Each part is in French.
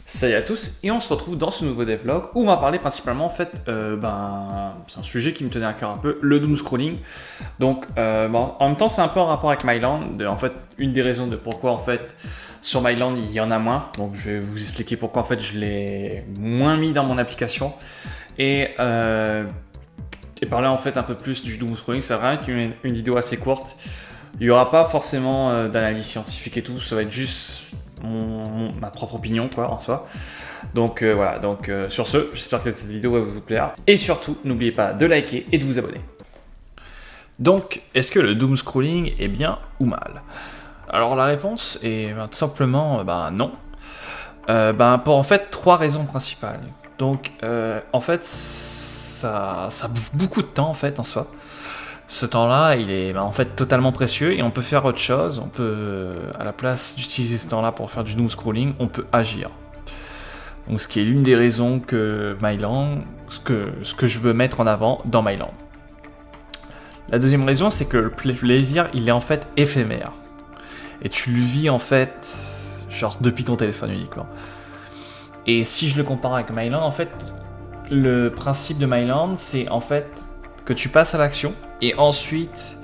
Salut à tous et on se retrouve dans ce nouveau devlog où on va parler principalement en fait, c'est un sujet qui me tenait à cœur un peu, le doom scrolling. Donc en même temps c'est un peu en rapport avec Myland, en fait une des raisons de pourquoi en fait sur Myland il y en a moins. Donc je vais vous expliquer pourquoi en fait je l'ai moins mis dans mon application et parler en fait un peu plus du doom scrolling. C'est vrai qu'une une vidéo assez courte, il n'y aura pas forcément d'analyse scientifique et tout, ça va être juste ma propre opinion quoi en soi. Donc voilà, donc sur ce, j'espère que cette vidéo va vous plaire. Et surtout, n'oubliez pas de liker et de vous abonner. Donc, est-ce que le doom scrolling est bien ou mal? Alors la réponse est tout simplement non. Pour en fait 3 raisons principales. Donc en fait ça bouffe beaucoup de temps en fait en soi. Ce temps-là, il est en fait totalement précieux et on peut faire autre chose. On peut, à la place d'utiliser ce temps-là pour faire du doom scrolling, on peut agir. Donc, ce qui est l'une des raisons que Myland, ce que je veux mettre en avant dans Myland. La deuxième raison, c'est que le plaisir, il est en fait éphémère. Et tu le vis en fait, genre depuis ton téléphone uniquement. Et si je le compare avec Myland, en fait, le principe de Myland, c'est en fait que tu passes à l'action. Et ensuite,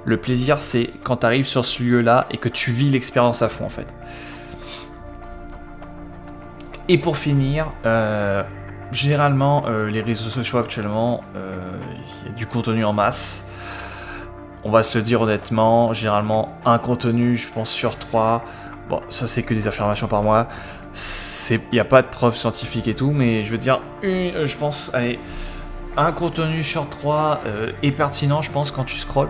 le plaisir, c'est quand tu arrives sur ce lieu-là et que tu vis l'expérience à fond, en fait. Et pour finir, généralement, les réseaux sociaux actuellement, il y a du contenu en masse. On va se le dire honnêtement, généralement, un contenu, je pense, sur 3. Bon, ça, c'est que des affirmations par mois. Il n'y a pas de preuves scientifiques et tout, mais je veux dire, je pense, allez, un contenu sur 3 est pertinent, je pense, quand tu scrolls.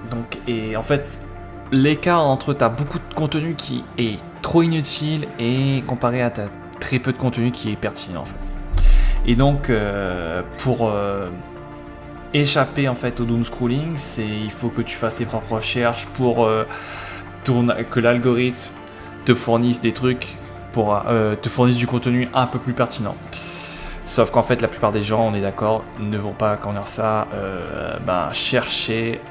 Donc, et en fait, l'écart entre t'as beaucoup de contenu qui est trop inutile et comparé à t'as très peu de contenu qui est pertinent en fait. Et donc, pour échapper en fait au doom scrolling, il faut que tu fasses tes propres recherches pour que l'algorithme te fournisse des trucs pour te fournisse du contenu un peu plus pertinent. Sauf qu'en fait, la plupart des gens, on est d'accord, ne vont pas, chercher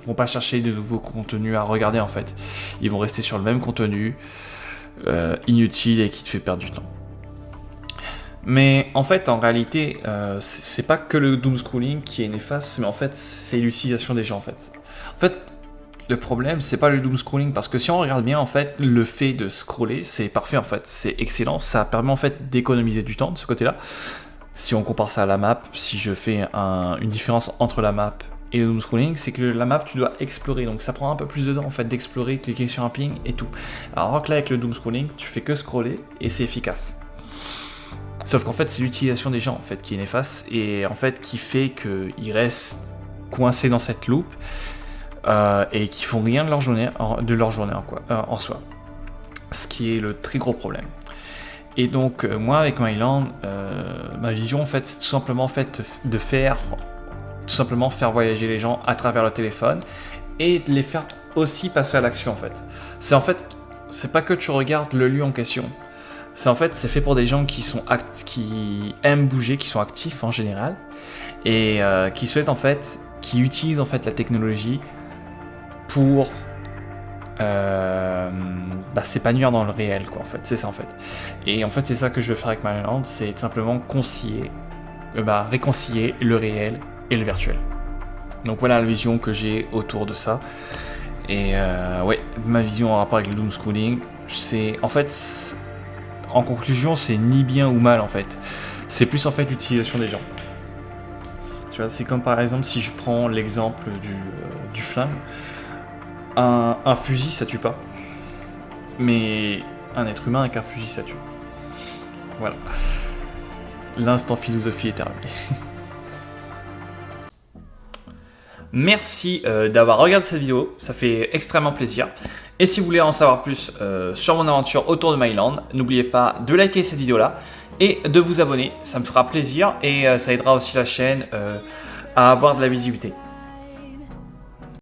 vont pas chercher de nouveaux contenus à regarder en fait. Ils vont rester sur le même contenu inutile et qui te fait perdre du temps. Mais en fait, en réalité, c'est pas que le doom scrolling qui est néfaste, mais en fait, c'est l'utilisation des gens en fait. En fait, le problème, c'est pas le doom scrolling, parce que si on regarde bien, en fait, le fait de scroller, c'est parfait, en fait, c'est excellent, ça permet en fait d'économiser du temps de ce côté-là. Si on compare ça à la map, si je fais une différence entre la map et le doom scrolling, c'est que la map, tu dois explorer, donc ça prend un peu plus de temps, en fait, d'explorer, cliquer sur un ping et tout. Alors que là, avec le doom scrolling, tu fais que scroller et c'est efficace. Sauf qu'en fait, c'est l'utilisation des gens, en fait, qui est néfaste, et en fait, qui fait qu'ils restent coincés dans cette loupe, et qui font rien de leur journée, en soi. Ce qui est le très gros problème. Et donc moi avec Myland, ma vision en fait c'est tout simplement de faire voyager les gens à travers le téléphone et de les faire aussi passer à l'action en fait. C'est pas que tu regardes le lieu en question. C'est fait pour des gens qui aiment bouger, qui sont actifs en général et qui utilisent en fait la technologie pour s'épanouir dans le réel quoi en fait, c'est ça en fait. Et en fait c'est ça que je veux faire avec Myland, c'est tout simplement réconcilier le réel et le virtuel. Donc voilà la vision que j'ai autour de ça. Et ma vision en rapport avec le doom scrolling, c'est en fait, en conclusion, c'est ni bien ou mal en fait. C'est plus en fait l'utilisation des gens. Tu vois, c'est comme par exemple si je prends l'exemple du flingue. Un fusil, ça tue pas. Mais un être humain avec un fusil, ça tue. Voilà. L'instant philosophie est terminé. Merci d'avoir regardé cette vidéo, ça fait extrêmement plaisir. Et si vous voulez en savoir plus sur mon aventure autour de Myland, n'oubliez pas de liker cette vidéo-là et de vous abonner, ça me fera plaisir et ça aidera aussi la chaîne à avoir de la visibilité.